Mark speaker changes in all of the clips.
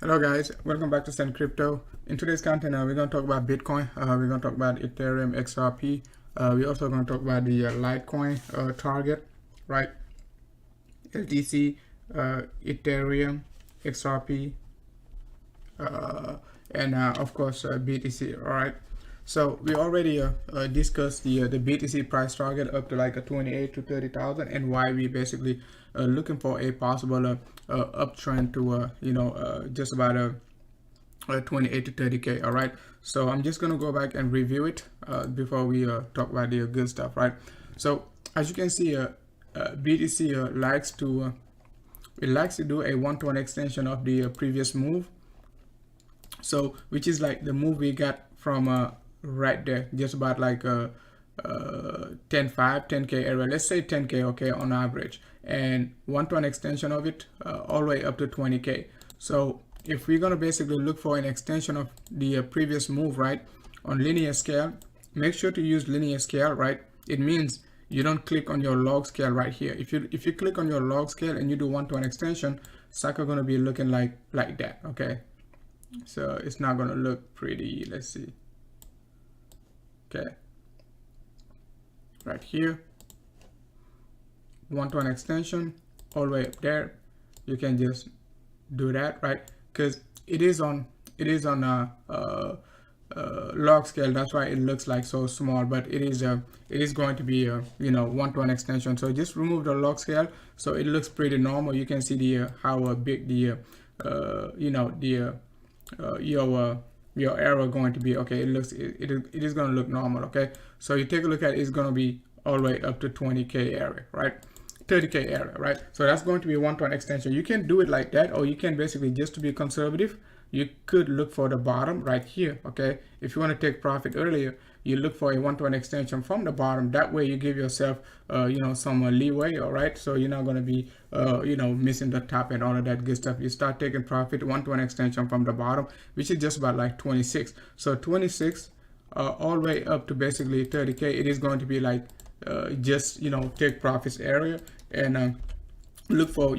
Speaker 1: Hello guys, welcome back to Send Crypto. In today's content, we're going to talk about Bitcoin. We're going to talk about Ethereum, XRP. We're also going to talk about the Litecoin target, right? LTC, Ethereum, XRP, and of course BTC. All right. So we already discussed the BTC price target up to like a 28 to 30,000, and why we basically looking for a possible uptrend to just about a 28 to 30k. All right. So I'm just gonna go back and review it before we talk about the good stuff, right? So as you can see, BTC likes to do a one-to-one extension of the previous move. So which is like the move we got from right there, just about like 10k area, let's say 10k, okay, on average, and one-to-one extension of it all the way up to 20k. So if we're gonna basically look for an extension of the previous move, right, on linear scale, make sure to use linear scale, right? It means you don't click on your log scale right here. If you click on your log scale and you do one-to-one extension, sucker gonna be looking like that, okay? So it's not gonna look pretty. Let's see. Okay, right here, one-to-one extension all the way up there. You can just do that, right? Because it is on log scale. That's why it looks like so small, but it is going to be a one-to-one extension. So just remove the log scale so it looks pretty normal. You can see the how big the your arrow going to be. Okay, it is going to look normal. Okay, so you take a look at it, it's going to be all the way up to 20k area, right? 30k area, right? So that's going to be one-to-one extension. You can do it like that, or you can basically, just to be conservative, you could look for the bottom right here. Okay, if you want to take profit earlier, you look for a one-to-one extension from the bottom. That way you give yourself some leeway. All right, so you're not going to be missing the top and all of that good stuff. You start taking profit, one-to-one extension from the bottom, which is just about like 26. So 26 all the way up to basically 30k, it is going to be like just take profits area, and look for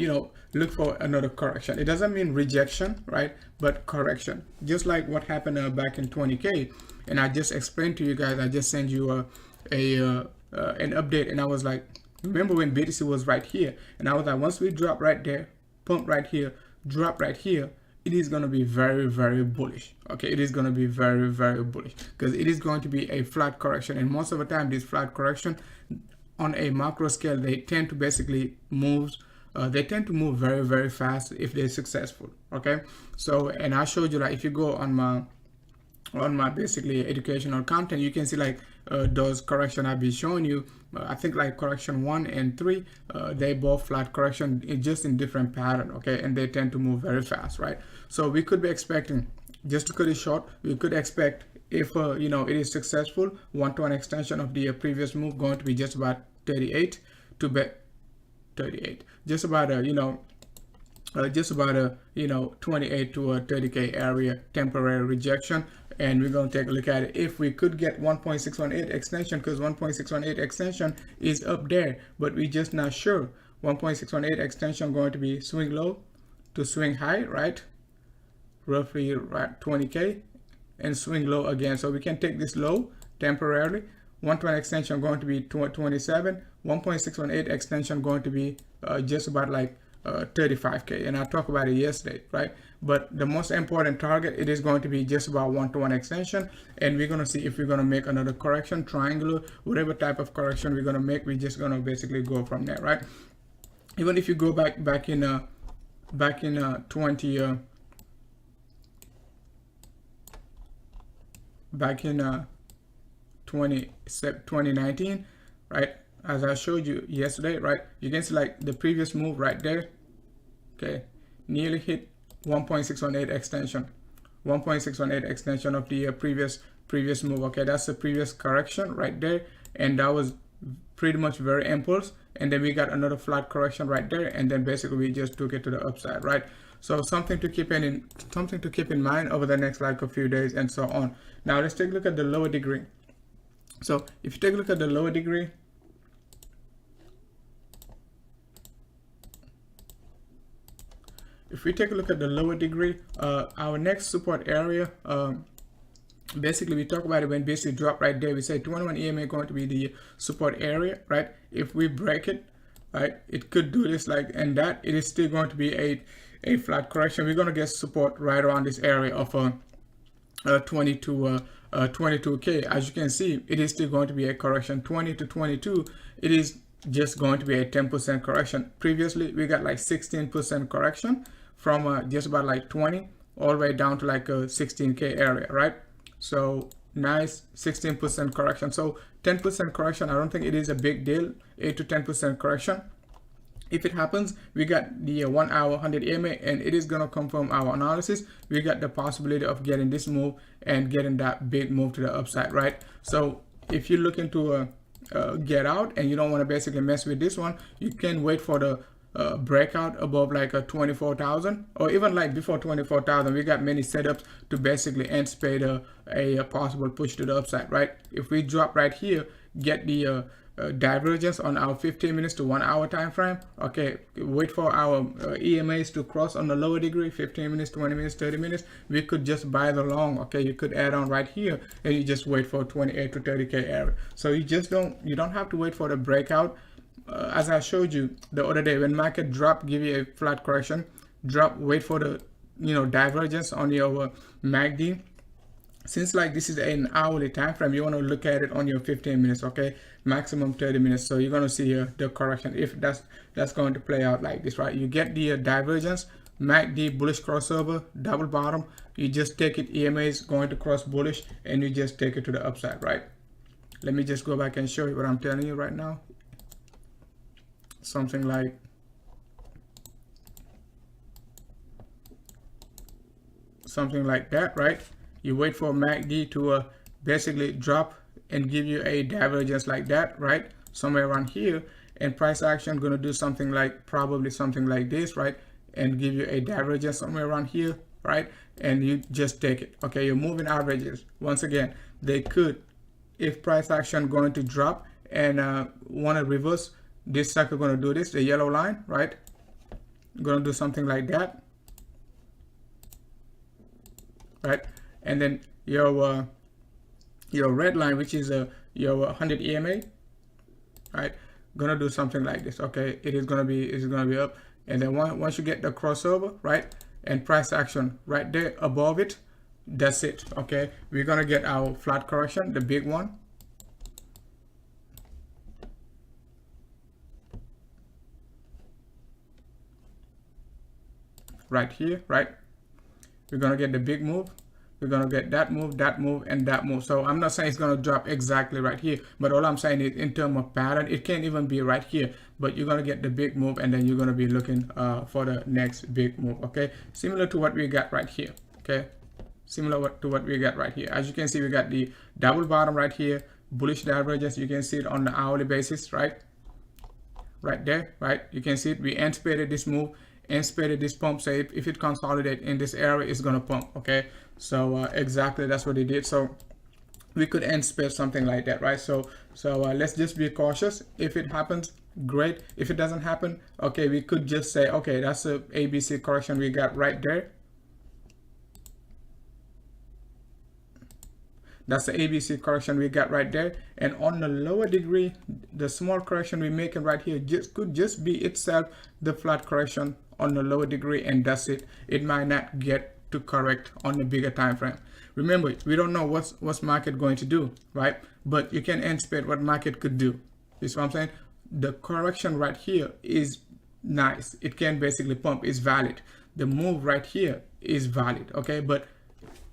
Speaker 1: another correction. It doesn't mean rejection, right, but correction, just like what happened back in 20k. And I just explained to you guys, I just sent you an update, and I was like, remember when BTC was right here, and I was like, once we drop right there, pump right here, drop right here, it is going to be very, very bullish. Okay, it is going to be very, very bullish, because it is going to be a flat correction, and most of the time this flat correction on a macro scale, they tend to basically move very, very fast if they're successful. Okay, so, and I showed you that if you go on my basically educational content, you can see like those correction I'll be showing you. I think like correction 1 and 3, they both flat correction, just in different pattern. Okay, and they tend to move very fast, right? So we could be expecting, just to cut it short, we could expect, if it is successful, one-to-one extension of the previous move, going to be just about 38 to 38, just about a 28 to a 30k area temporary rejection. And we're going to take a look at it if we could get 1.618 extension, because 1.618 extension is up there, but we're just not sure. 1.618 extension going to be swing low to swing high, right? Roughly right 20k, and swing low again. So we can take this low temporarily. 1-to-1 extension going to be 27. 1.618 extension going to be just about like 35k, and I talked about it yesterday, right? But the most important target, it is going to be just about 1-to-1 extension, and we're going to see if we're going to make another correction, triangular, whatever type of correction we're going to make, we're just going to basically go from there, right? Even if you go back in 2019, right, as I showed you yesterday, right, you can see like the previous move right there, okay, nearly hit 1.618 extension, 1.618 extension of the previous move. Okay, that's the previous correction right there, and that was pretty much very impulse, and then we got another flat correction right there, and then basically we just took it to the upside, right? So something to keep in mind over the next like a few days and so on. Now let's take a look at the lower degree. So if you take a look at the lower degree, if we take a look at the lower degree, our next support area, basically we talk about it when basically drop right there. We say 21 EMA going to be the support area, right? If we break it, right, it could do this like, and that it is still going to be a flat correction. We're going to get support right around this area of 22K. As you can see, it is still going to be a correction. 20 to 22, it is just going to be a 10% correction. Previously we got like 16% correction from just about like 20 all the way down to like a 16K area, right? So nice 16% correction. So 10% correction, I don't think it is a big deal. 8 to 10% correction. If it happens, we got the 1 hour 100 EMA, and it is going to confirm our analysis. We got the possibility of getting this move and getting that big move to the upside, right? So if you're looking to get out and you don't want to basically mess with this one, you can wait for the breakout above like a 24,000, or even like before 24,000. We got many setups to basically anticipate a possible push to the upside, right? If we drop right here, get the divergence on our 15 minutes to 1 hour time frame, okay, wait for our EMAs to cross on the lower degree, 15 minutes, 20 minutes, 30 minutes. We could just buy the long, okay? You could add on right here and you just wait for 28 to 30K area. So you don't have to wait for the breakout. As I showed you the other day, when market drop, give you a flat correction, drop, wait for the divergence on your MACD. Since like this is an hourly time frame, you want to look at it on your 15 minutes, okay, maximum 30 minutes. So you're going to see the correction, if that's going to play out like this, right? You get the divergence, MACD bullish crossover, double bottom, you just take it, EMA is going to cross bullish, and you just take it to the upside, right? Let me just go back and show you what I'm telling you right now. Something like that, right? You wait for MACD to basically drop and give you a divergence like that, right? Somewhere around here, and price action going to do something like, probably something like this, right? And give you a divergence somewhere around here, right? And you just take it, okay? Your moving averages, once again, they could, if price action going to drop and want to reverse, this sucker going to do this, the yellow line, right? Going to do something like that, right? And then your red line, which is your 100 EMA, right? Gonna do something like this, okay? It's gonna be up, and then once you get the crossover, right, and price action right there above it, that's it, okay? We're gonna get our flat correction, the big one. Right here, right? We're gonna get the big move. We're gonna get that move, and that move. So I'm not saying it's gonna drop exactly right here, but all I'm saying is in terms of pattern, it can't even be right here, but you're gonna get the big move, and then you're gonna be looking for the next big move, okay? Similar to what we got right here, okay? Similar to what we got right here. As you can see, we got the double bottom right here, bullish divergence. You can see it on the hourly basis, right? Right there, right? You can see it. We anticipated this move, anticipated this pump. So if it consolidates in this area, it's gonna pump, okay? So exactly, that's what it did. So we could anticipate something like that, right? So let's just be cautious. If it happens, great. If it doesn't happen, okay, we could just say, okay, that's a ABC correction we got right there. That's the ABC correction we got right there. And on the lower degree, the small correction we're making right here could just be itself the flat correction on the lower degree, and that's it. It might not get to correct on the bigger time frame. Remember, we don't know what's market going to do, right? But you can anticipate what market could do. You see what I'm saying? The correction right here is nice. It can basically pump. It's valid. The move right here is valid, okay? But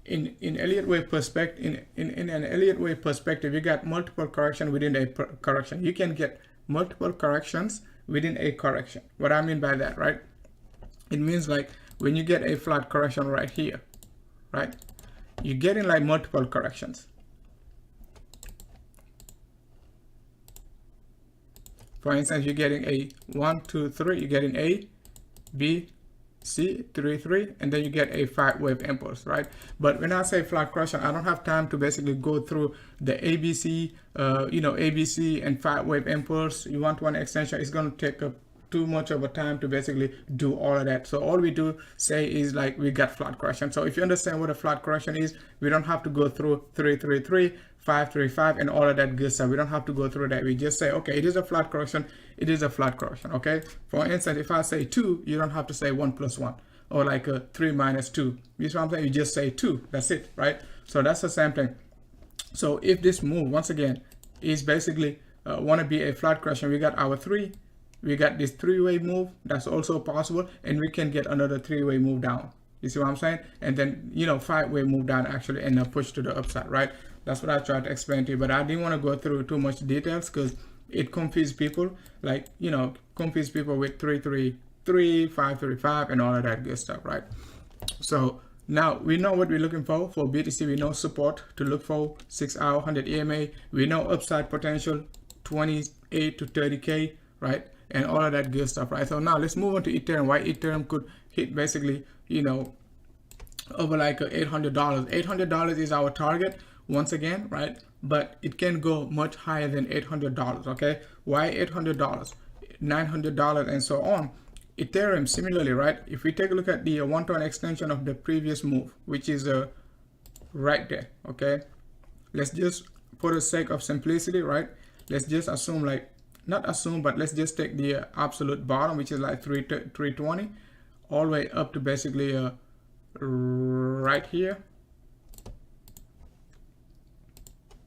Speaker 1: in Elliott wave perspective, in an Elliott wave perspective, you got multiple correction within a correction. You can get multiple corrections within a correction. What I mean by that, right? It means like when you get a flat correction right here, right? You're getting like multiple corrections. For instance, you're getting a 1, 2, 3. You're getting A, B, C, 3, 3, and then you get a 5-wave impulse, right? But when I say flat correction, I don't have time to basically go through the ABC, ABC and 5-wave impulse. You want one extension, it's going to take up too much of a time to basically do all of that. So all we do say is like we got flat correction. So if you understand what a flat correction is, we don't have to go through 333, 535 and all of that good stuff. We don't have to go through that. We just say, okay, it is a flat correction. It is a flat correction. Okay. For instance, if I say 2, you don't have to say 1 plus 1 or like a 3 minus 2. You see what I'm saying? You just say 2. That's it, right? So that's the same thing. So if this move once again is basically want to be a flat correction, we got our 3. We got this 3-way move. That's also possible, and we can get another 3-way move down. You see what I'm saying? And then 5-way move down actually and a push to the upside, right? That's what I tried to explain to you, but I didn't want to go through too much details because it confuses people, like confuse people with 333, 535 and all of that good stuff, right? So now we know what we're looking for BTC. We know support to look for 6-hour 100 EMA. We know upside potential 28 to 30k, right? And all of that good stuff, right? So now let's move on to Ethereum. Why Ethereum could hit basically over like $800. $800 is our target once again, right? But it can go much higher than $800. Okay, why $800, $900 and so on? Ethereum similarly, right? If we take a look at the 1-to-1 extension of the previous move, which is right there, okay, let's just, for the sake of simplicity, right, let's just assume, like, not assume, but let's just take the absolute bottom, which is like 320 all the way up to basically right here,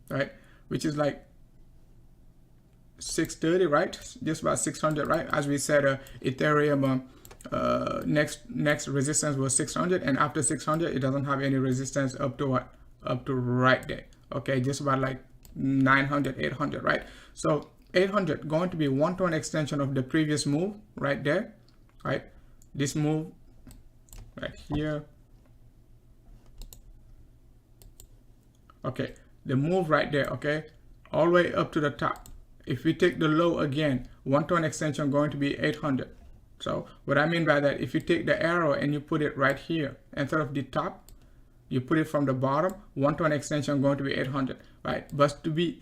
Speaker 1: right, which is like 630, right? Just about 600, right? As we said, Ethereum next resistance was 600, and after 600 it doesn't have any resistance up to what? Up to right there. Okay, just about like 900, 800, right? So 800 going to be 1-to-1 extension of the previous move right there, right? This move right here. Okay, the move right there, okay, all the way up to the top. If we take the low again, 1-to-1 extension going to be 800. So what I mean by that, if you take the arrow and you put it right here instead of the top, you put it from the bottom, 1-to-1 extension going to be 800, right? But to be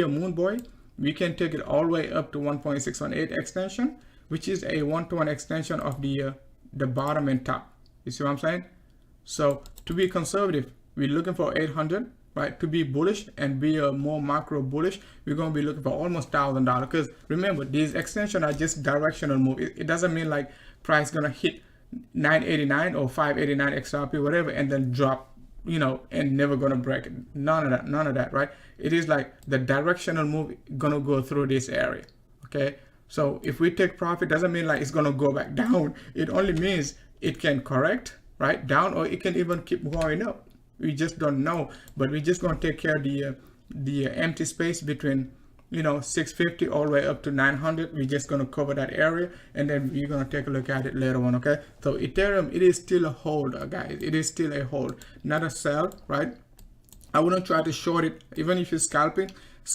Speaker 1: a moon boy, we can take it all the way up to 1.618 extension, which is a 1-to-1 extension of the bottom and top. You see what I'm saying? So to be conservative, we're looking for 800, right? To be bullish and be a more macro bullish, we're going to be looking for almost $1,000. Because remember, these extensions are just directional move. It doesn't mean like price going to hit 989 or 589 XRP, whatever, and then drop, and never going to break it. None of that, right? It is like the directional move going to go through this area, okay? So if we take profit, doesn't mean like it's going to go back down. It only means it can correct, right, down, or it can even keep going up. We just don't know, but we're just going to take care of the empty space between 650 all the way up to 900. We're just going to cover that area, and then we're going to take a look at it later on. Okay, so Ethereum, it is still a hold, guys. It is still a hold, not a sell, right? I wouldn't try to short it, even if you're scalping,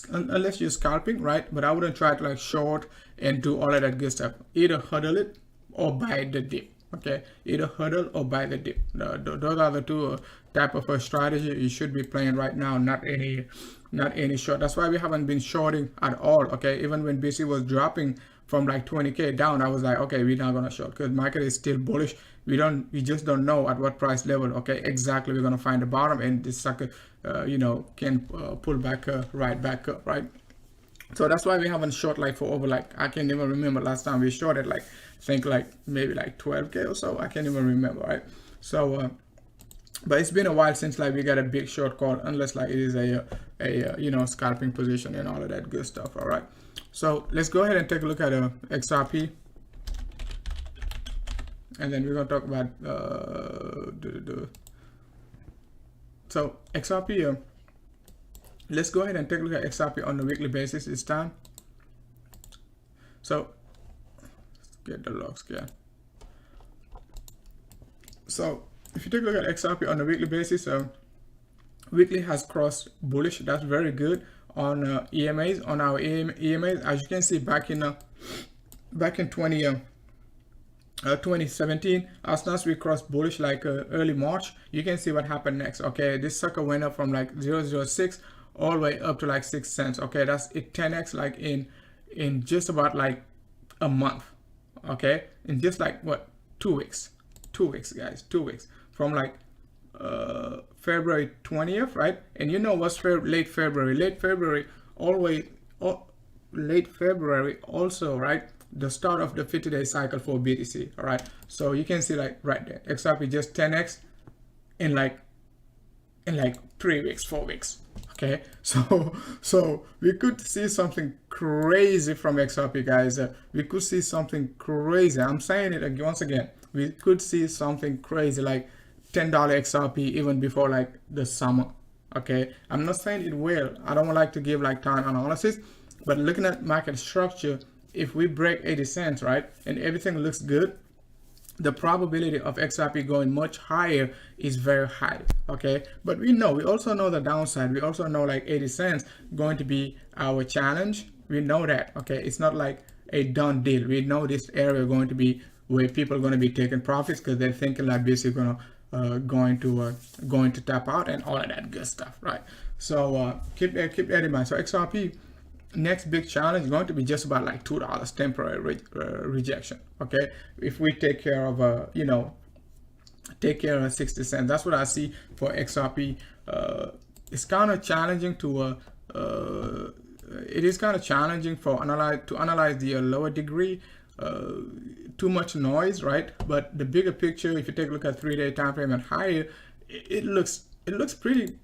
Speaker 1: unless you're scalping, right? But I wouldn't try to like short and do all of that good stuff. Either huddle it or buy the dip. Okay, either huddle or buy the dip. Those are the two type of a strategy you should be playing right now, not any short. That's why we haven't been shorting at all. Okay, even when BC was dropping from like 20k down, I was like, okay, we're not gonna short because market is still bullish. We just don't know at what price level, okay, exactly we're gonna find the bottom, and this sucker can pull back right back up, right? So that's why we haven't short like for over, like, I can't even remember last time we shorted, like, I think like maybe like 12k or so. I can't even remember, right? So but it's been a while since like we got a big short call, unless like it is a scalping position and all of that good stuff. All right, so let's go ahead and take a look at XRP, and then we're gonna talk about so XRP. Let's go ahead and take a look at XRP on a weekly basis this time. So let's get the log scan. So if you take a look at XRP on a weekly basis, weekly has crossed bullish. That's very good on EMAs, on our EMAs. As you can see, back in 2017, as soon as we crossed bullish, like early March, you can see what happened next. Okay, this sucker went up from like 0.06 all the way up to like 6 cents. Okay, that's it, 10x like in just about like a month, okay, in just like what, 2 weeks, 2 weeks, guys, 2 weeks, from like February 20th, right? And you know what's late February? Late February always, late February also, right? The start of the 50-day cycle for BTC, all right? So you can see like right there, XRP just 10x in like 3 weeks, 4 weeks. Okay, so we could see something crazy from XRP, guys. We could see something crazy. I'm saying it once again. We could see something crazy like $10 XRP even before like the summer. Okay, I'm not saying it will. I don't like to give like time analysis, but looking at market structure, if we break 80 cents, right, and everything looks good, the probability of XRP going much higher is very high, okay? But we also know the downside. We also know like 80 cents going to be our challenge. We know that, okay? It's not like a done deal. We know this area going to be where people are going to be taking profits because they're thinking like this is going to tap out and all of that good stuff, right? So keep that in mind. So XRP, next big challenge is going to be just about like $2 temporary rejection, okay, if we take care of take care of 60 cents. That's what I see for XRP. It's kind of challenging to it is kind of challenging to analyze the lower degree. Too much noise, right? But the bigger picture, if you take a look at 3-day time frame and higher, it looks pretty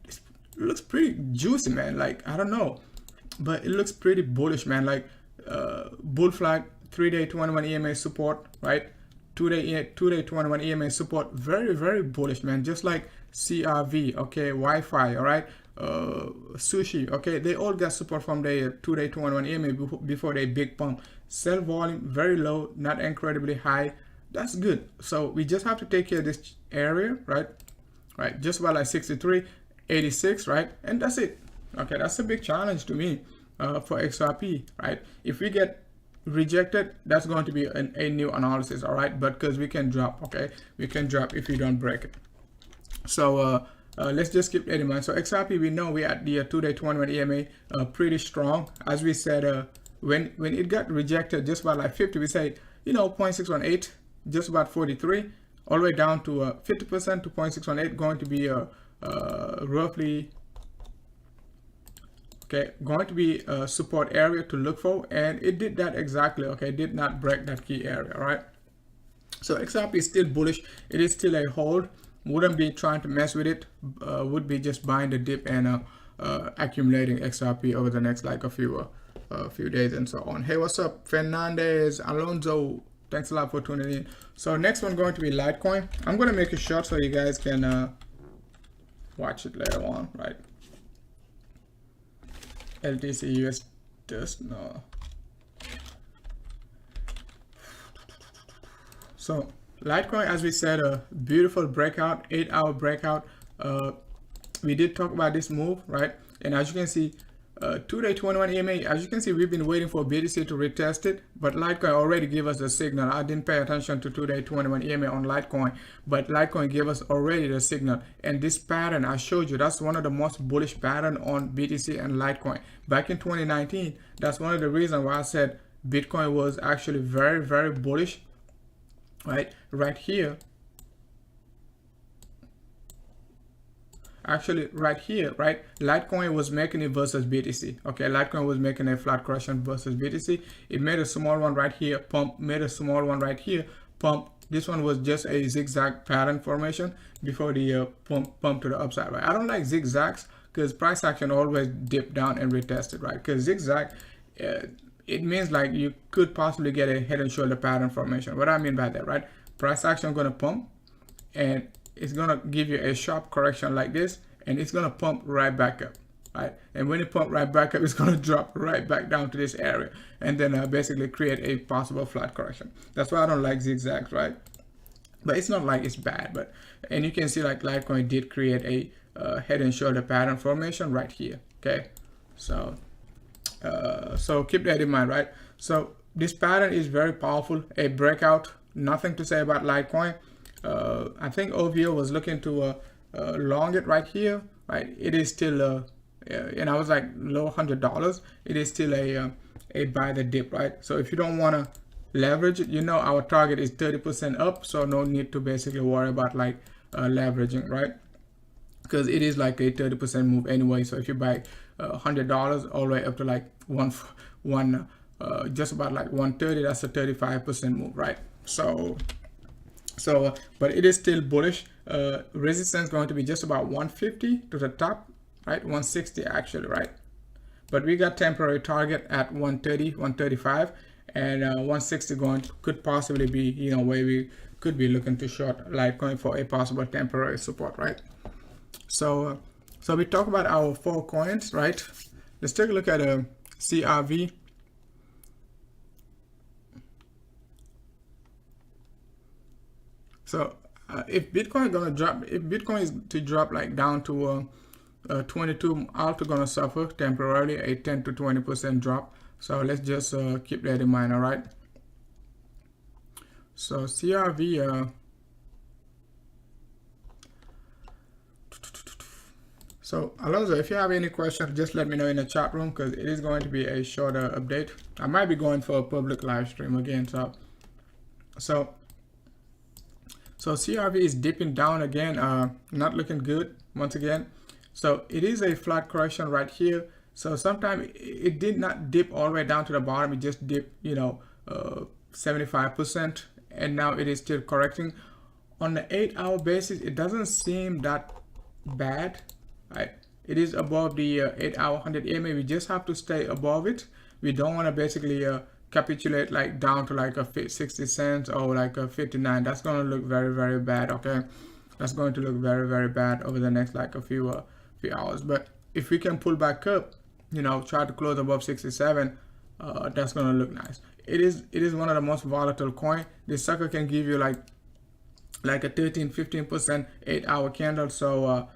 Speaker 1: juicy, man. Like, I don't know, but it looks pretty bullish, man. Like bull flag, 3-day 21 EMA support, right? 2-day 21 EMA support, very bullish, man. Just like CRV, okay, Wi-Fi, all right, sushi, okay, they all got support from their 2-day 21 EMA before they big pump. Sell volume very low, not incredibly high. That's good. So we just have to take care of this area, right? Just about like 63, 86, right? And that's it. Okay, that's a big challenge to me for XRP, right? If we get rejected, that's going to be a new analysis, all right? But because we can drop, okay? We can drop if we don't break it. So let's just keep that in mind. So XRP, we know we at the 2-day 21 EMA pretty strong. As we said, when it got rejected just about like 50, we say, 0.618, just about 43, all the way down to 50% to 0.618, going to be roughly, okay, going to be a support area to look for, and it did that exactly, okay, it did not break that key area, right? So XRP is still bullish. It is still a hold. Wouldn't be trying to mess with it. Would be just buying the dip and accumulating XRP over the next like a few days and so on. Hey, what's up, Fernandez, Alonso? Thanks a lot for tuning in. So next one going to be Litecoin. I'm going to make it short so you guys can watch it later on, right? LTC US just no. So Litecoin, as we said, a beautiful breakout, 8-hour breakout. We did talk about this move, right? And as you can see, 2-day 21 EMA, as you can see, we've been waiting for BTC to retest it, but Litecoin already gave us the signal. I didn't pay attention to 2-day 21 EMA on Litecoin, but Litecoin gave us already the signal. And this pattern I showed you, that's one of the most bullish pattern on BTC and Litecoin. Back in 2019, that's one of the reasons why I said Bitcoin was actually very bullish, right here. Actually right here, right, Litecoin was making it versus BTC. Okay, Litecoin was making a flat correction versus BTC. It made a small one right here, pump, made a small one right here, pump. This one was just a zigzag pattern formation before the pump to the upside, right? I don't like zigzags because price action always dip down and retest it, right? Because zigzag, it means like you could possibly get a head and shoulder pattern formation. What I mean by that, right? Price action gonna pump and it's gonna give you a sharp correction like this, and it's gonna pump right back up, right? And when it pump right back up, it's gonna drop right back down to this area, and then basically create a possible flat correction. That's why I don't like zigzags, right? But it's not like it's bad, but and you can see like Litecoin did create a head and shoulder pattern formation right here. Okay, so so keep that in mind, right? So this pattern is very powerful. A breakout. Nothing to say about Litecoin. I think OVO was looking to long it right here, right? It is still and I was like low $100. It is still a buy the dip, right? So if you don't want to leverage it, you know our target is 30% up, so no need to basically worry about like leveraging, right? Because it is like a 30% move anyway. So if you buy $100 all the way up to like just about like 130, that's a 35% move, right? So but it is still bullish. Resistance going to be just about 150 to the top, right? 160 actually, right? But we got temporary target at 130, 135, and 160 could possibly be, you know, where we could be looking to short Litecoin for a possible temporary support, right? So we talk about our 4 coins, right? Let's take a look at a CRV. So if Bitcoin is to drop like down to 22, ALTCOIN gonna suffer temporarily a 10 to 20% drop. So let's just keep that in mind, all right? So CRV. So Alonso, if you have any questions, just let me know in the chat room, because it is going to be a shorter update. I might be going for a public live stream again. So CRV is dipping down again, not looking good once again. So it is a flat correction right here. So sometimes it did not dip all the way down to the bottom. It just dipped, you know, 75%, and now it is still correcting. On the 8-hour basis, it doesn't seem that bad, right? It is above the 8-hour 100 EMA. We just have to stay above it. We don't want to basically capitulate like down to like a 60 cents or like a 59. That's going to look very, very bad, okay? That's going to look very, very bad over the next like a few hours. But if we can pull back up, you know, try to close above 67, that's going to look nice. It is one of the most volatile coin. This sucker can give you like a 13-15% 8-hour candle. So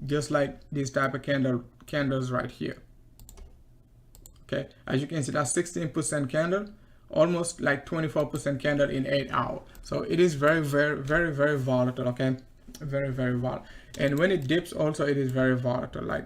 Speaker 1: just like these type of candles right here. Okay, as you can see, that's 16% candle, almost like 24% candle in 8 hours. So it is very, very, very, very volatile. Okay, very, very volatile. And when it dips, also it is very volatile. Like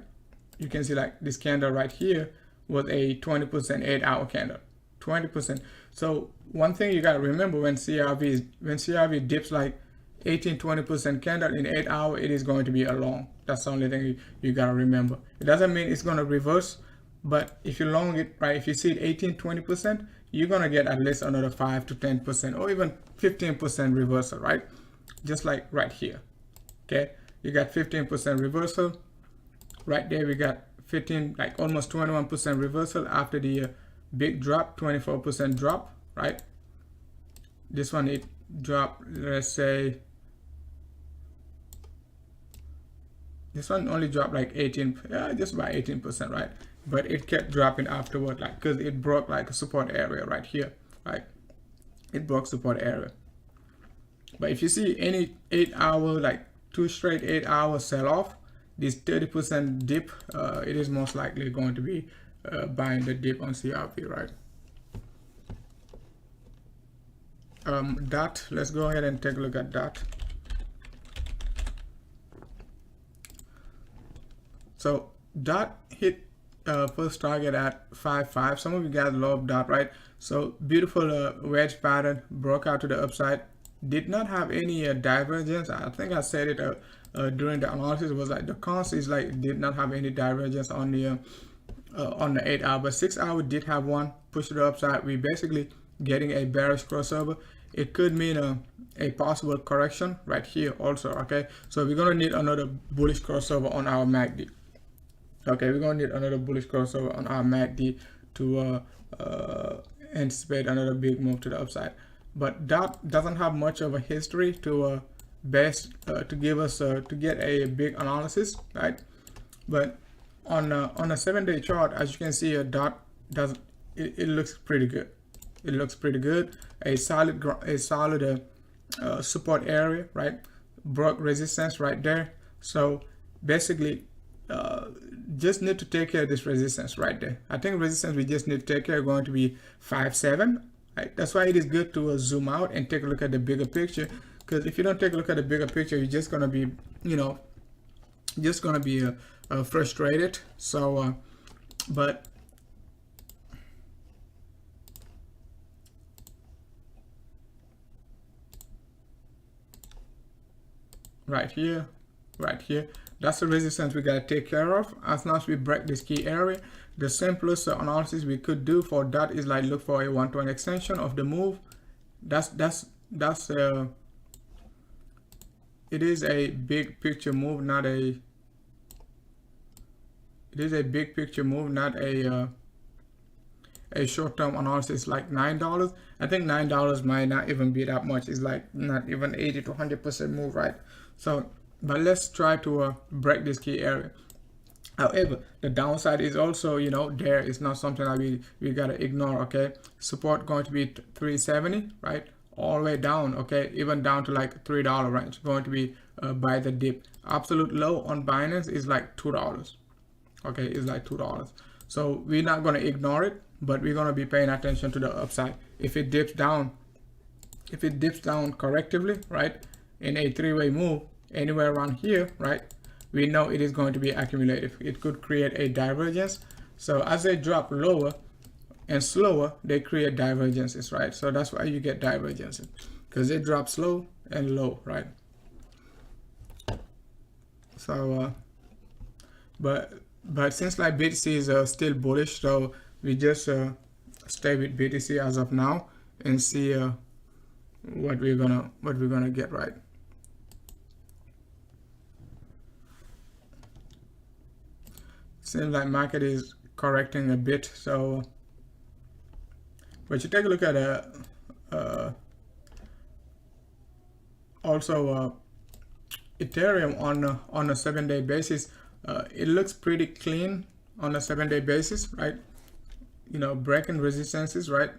Speaker 1: you can see, like this candle right here was a 20% 8-hour candle, 20%. So one thing you gotta remember when CRV dips like 18-20% candle in 8 hours, it is going to be a long. That's the only thing you gotta remember. It doesn't mean it's gonna reverse. But if you long it, right, if you see it 18-20%, you're going to get at least another 5 to 10% or even 15% reversal, right? Just like right here. Okay, you got 15% reversal. Right there, we got 15, like almost 21% reversal after the big drop, 24% drop, right? This one, it dropped, let's say, this one only dropped like 18, just about 18%, right? But it kept dropping afterward, like, because it broke like a support area right here, right? It broke support area. But if you see any 8-hour, like 2 straight 8-hour sell off, this 30% dip, it is most likely going to be buying the dip on CRV, right? DOT, let's go ahead and take a look at DOT. So DOT hit first target at 5.5. Some of you guys love DOT, right? So beautiful wedge pattern, broke out to the upside, did not have any divergence. I think I said it during the analysis. It was like the cons is like did not have any divergence on the 8-hour, but 6-hour did have one, push to the upside. We basically getting a bearish crossover. It could mean a possible correction right here also. Okay, so we're gonna need another bullish crossover on our MACD. Okay, we're gonna need another bullish crossover on our MACD to anticipate another big move to the upside. But DOT doesn't have much of a history to to give us to get a big analysis, right? But on a 7-day chart, as you can see, a DOT doesn't. It looks pretty good. It looks pretty good. A solid support area, right? Broke resistance right there. So basically, just need to take care of this resistance right there. I think resistance we just need to take care of going to be 5.7. Right? That's why it is good to zoom out and take a look at the bigger picture. Because if you don't take a look at the bigger picture, you're just gonna be, you know, just gonna be frustrated. So, but right here, right here. That's the resistance we gotta take care of. As long as we break this key area, the simplest analysis we could do for that is like look for a 120 extension of the move. It is a big picture move, not a. It is a big picture move, not a short-term analysis like $9. I think $9 might not even be that much. It's like not even 80 to 100% move, right? So, but let's try to break this key area. However, the downside is also, you know, there is not something that we gotta ignore. Okay, support going to be 370, right? All the way down, okay, even down to like $3 range, going to be by the dip. Absolute low on Binance is like $2. Okay, it's like $2. So we're not gonna ignore it, but we're gonna be paying attention to the upside. If it dips down correctively, right, in a three-way move anywhere around here, right, we know it is going to be accumulative. It could create a divergence. So as they drop lower and slower, they create divergences, right? So that's why you get divergences, because they drop slow and low, right? So but since like BTC is still bullish, so we just stay with BTC as of now and see what we're gonna get, right? Seems like market is correcting a bit. So but you take a look at also Ethereum on a 7-day basis. It looks pretty clean on a 7-day basis, right? You know, breaking resistances, right?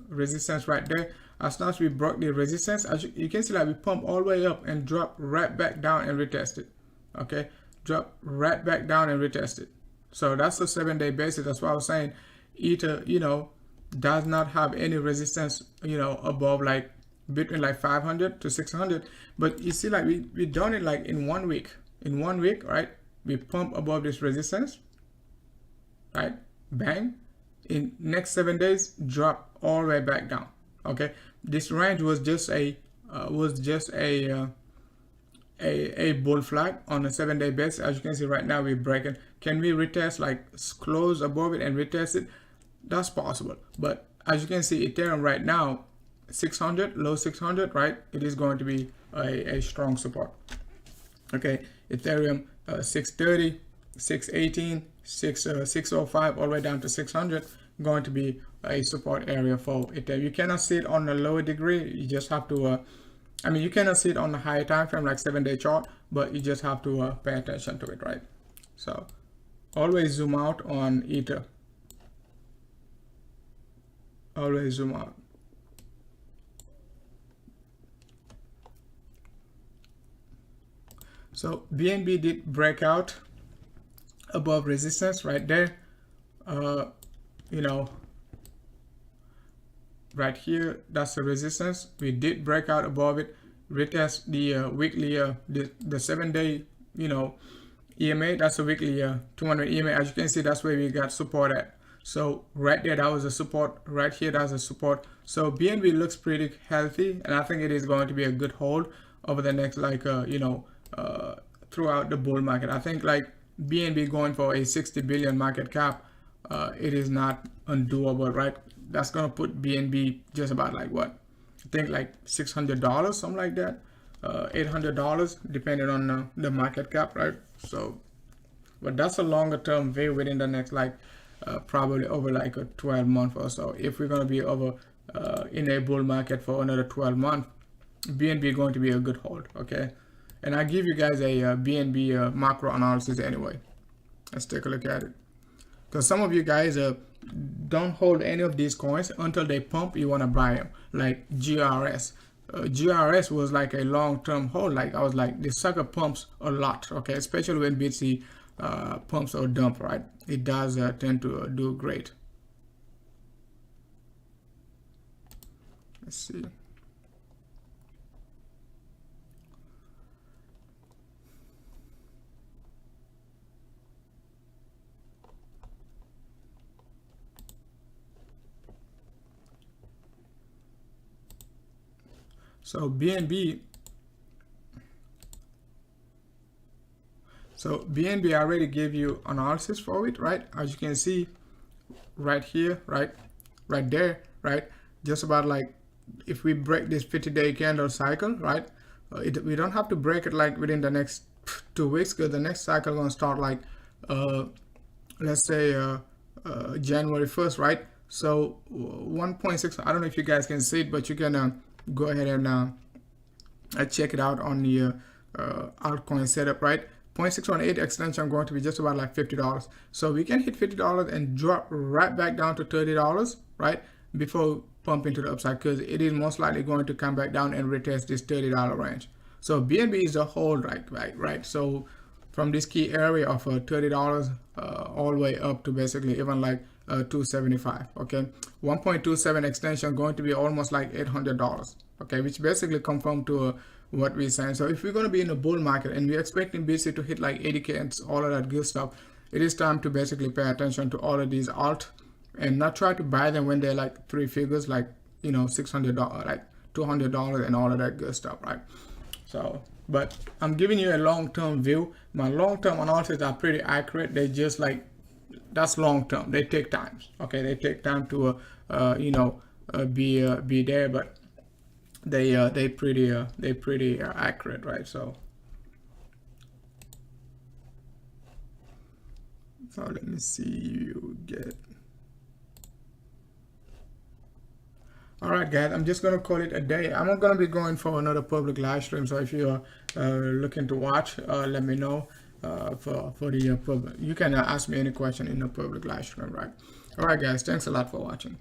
Speaker 1: Resistance right there. As long as we broke the resistance, as you can see, like we pump all the way up and drop right back down and retest it. Okay, drop right back down and retest it. So that's a 7-day basis. That's why I was saying Ether, you know, does not have any resistance, you know, above like between like 500 to 600. But you see, like we done it like in 1 week. In 1 week, right? We pump above this resistance, right? Bang. In next 7 days, drop all the way back down. Okay, this range was just a bull flag on a 7-day basis. As you can see right now, we're breaking. Can we retest, like close above it and retest it? That's possible. But as you can see, Ethereum right now, 600, low 600, right? It is going to be a strong support. Okay, Ethereum 630, 618, 605, all the way down to 600, going to be a support area for Ethereum. You cannot see it on a lower degree. You just have to I mean, you cannot see it on a higher time frame like 7-day chart, but you just have to pay attention to it, right? So always zoom out on Ether. Always zoom out. So BNB did break out above resistance right there. You know, right here, that's the resistance. We did break out above it, retest the weekly, the 7-day, you know, EMA. That's a weekly 200 EMA. As you can see, that's where we got support at. So right there, that was a support. Right here, that's a support. So BNB looks pretty healthy, and I think it is going to be a good hold over the next, like, you know, throughout the bull market. I think like BNB going for a 60 billion market cap, it is not undoable, right? That's gonna put BNB just about like what? I think like $600, something like that, $800, depending on the market cap, right? So, but that's a longer term view within the next like probably over like a 12 month or so. If we're gonna be over in a bull market for another 12 months, BNB going to be a good hold, okay? And I give you guys a BNB macro analysis anyway. Let's take a look at it. Because some of you guys don't hold any of these coins until they pump. You want to buy them, like GRS. GRS was like a long-term hold. Like I was like, this sucker pumps a lot, okay? Especially when BTC pumps or dump, right? It does tend to do great. Let's see. So BNB So BNB already gave you analysis for it, right? As you can see right here, right there, right? Just about like if we break this 50-day candle cycle, right? We don't have to break it like within the next 2 weeks, because the next cycle gonna start like let's say January 1st, right? So 1.6, I don't know if you guys can see it, but you can go ahead and check it out on the altcoin setup, right? 0.618 extension going to be just about like $50. So we can hit $50 and drop right back down to $30, right? Before pumping to the upside, because it is most likely going to come back down and retest this $30 range. So BNB is a hold, right? So from this key area of $30 all the way up to basically even like 275, okay? 1.27 extension going to be almost like $800, okay? Which basically confirm to what we're saying. So if we're going to be in a bull market and we're expecting BC to hit like 80K and all of that good stuff, it is time to basically pay attention to all of these alt and not try to buy them when they're like 3 figures, like, you know, $600, like $200 and all of that good stuff, right? So, but I'm giving you a long-term view. My long-term analysis are pretty accurate. They just like, that's long-term. They take time, okay? They take time to, you know, be there, but they pretty accurate, right? So let me see you get. All right, guys, I'm just gonna call it a day. I'm not gonna be going for another public live stream, so if you are looking to watch, let me know for the public. You can ask me any question in the public live stream, right? All right, guys, thanks a lot for watching.